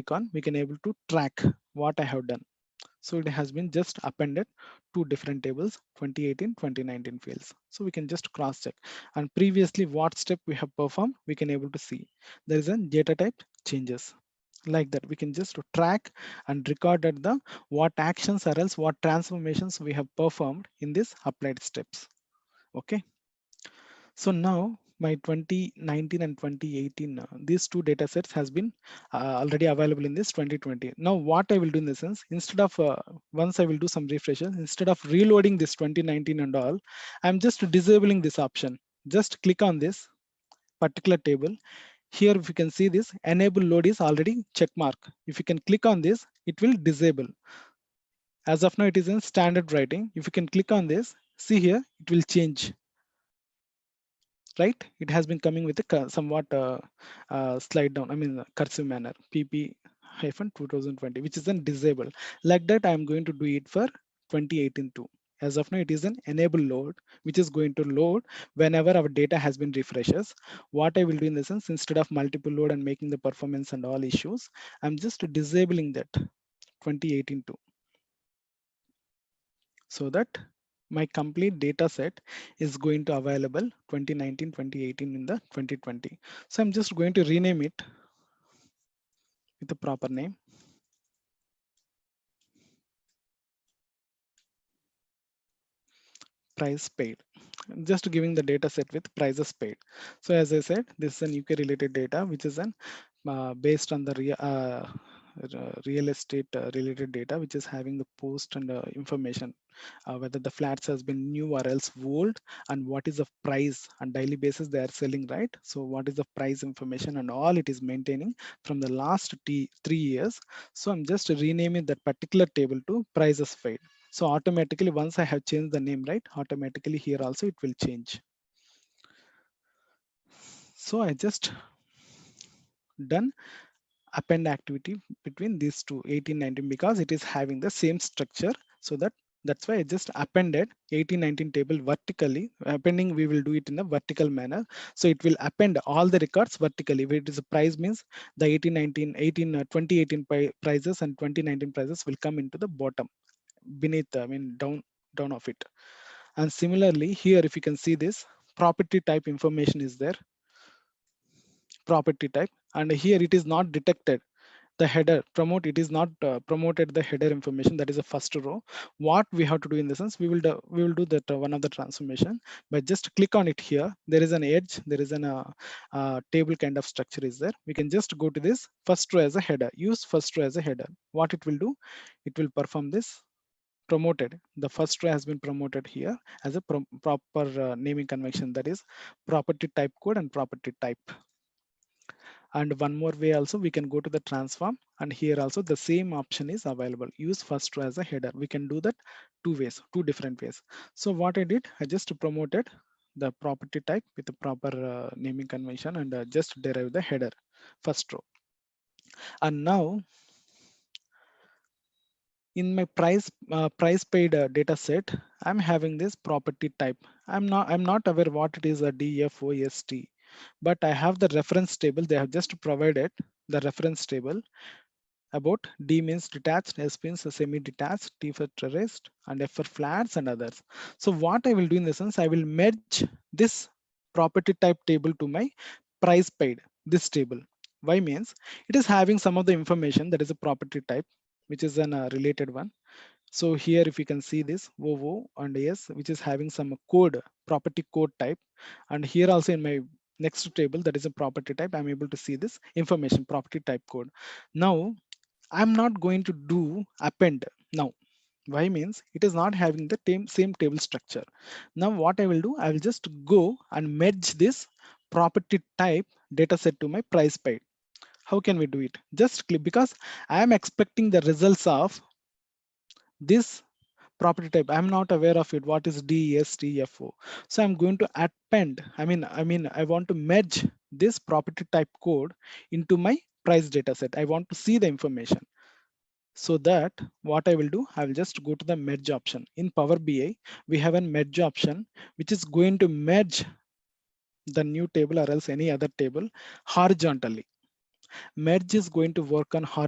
icon, we can able to track what I have done. So it has been just appended two different tables, 2018, 2019 fields. So we can just cross check. And previously what step we have performed, we can able to see. There is a data type changes. Like that, we can just track and record at the what actions or else what transformations we have performed in this applied steps. Okay. So now my 2019 and 2018, these two data sets has been already available in this 2020. Now what I will do in the sense, instead of once I will do some refreshes, instead of reloading this 2019 and all, I'm just disabling this option. Just click on this particular table. Here, if you can see this, enable load is already check mark. If you can click on this, it will disable. As of now, it is in standard writing. If you can click on this, see here, it will change. Right, it has been coming with a somewhat slide down, I mean cursive manner, pp hyphen 2020, which is then disabled. Like that, I am going to do it for 2018 too. As of now, it is an enable load, which is going to load whenever our data has been refreshes. What I will do in the sense, instead of multiple load and making the performance and all issues, I'm just disabling that 2018 too, so that my complete data set is going to available 2019 2018 in the 2020. So I'm just going to rename it with the proper name, price paid. I'm just giving the data set with prices paid. So as I said, this is an UK related data, which is an based on the real estate related data, which is having the post and information, whether the flats has been new or else old, and what is the price on daily basis they are selling, right? So what is the price information and all it is maintaining from the last 3 years. So I'm just renaming that particular table to prices paid. So automatically, once I have changed the name, right, automatically here also it will change. So I just done append activity between these two 18 19 because it is having the same structure. So that's why I just appended 18 19 table vertically. Appending, we will do it in a vertical manner. So it will append all the records vertically. Where it is a price means the 18 19 18 2018 prices and 2019 prices will come into the bottom beneath, I mean down of it. And similarly here, if you can see this property type information is there, property type, and here it is not detected the header promote, it is not promoted the header information, that is the first row. What we have to do in the sense, we will do that one of the transformation by just click on it. Here there is an edge, there is an table kind of structure is there. We can just go to this first row as a header, use first row as a header. What it will do, it will perform this promoted, the first row has been promoted here as a proper naming convention, that is property type code and property type. And one more way also, we can go to the transform, and here also the same option is available, use first row as a header. We can do that two ways, two different ways. So what I did, I just promoted the property type with the proper naming convention and just derive the header first row. And now in my price paid data set, I'm having this property type. I'm not aware what it is, a DFOST, but I have the reference table. They have just provided the reference table about D means detached, S means semi-detached, T for terraced, and F for flats and others. So what I will do in the sense, I will merge this property type table to my price paid, this table. Why means it is having some of the information that is a property type, which is an related one. So here, if you can see this OO and S, which is having some code, property code type. And here also in my next table, that is a property type, I'm able to see this information, property type code. Now, I'm not going to do append now. Why means it is not having the same table structure. Now what I will do, I will just go and merge this property type data set to my price paid. How can we do it? Just click, because I am expecting the results of this property type. I'm not aware of it. What is DSTFO? So I'm going to append. I want to merge this property type code into my price data set. I want to see the information. So that what I will do, I will just go to the merge option. In Power BI, we have a merge option, which is going to merge the new table or else any other table horizontally. Merge is going to work on horizontal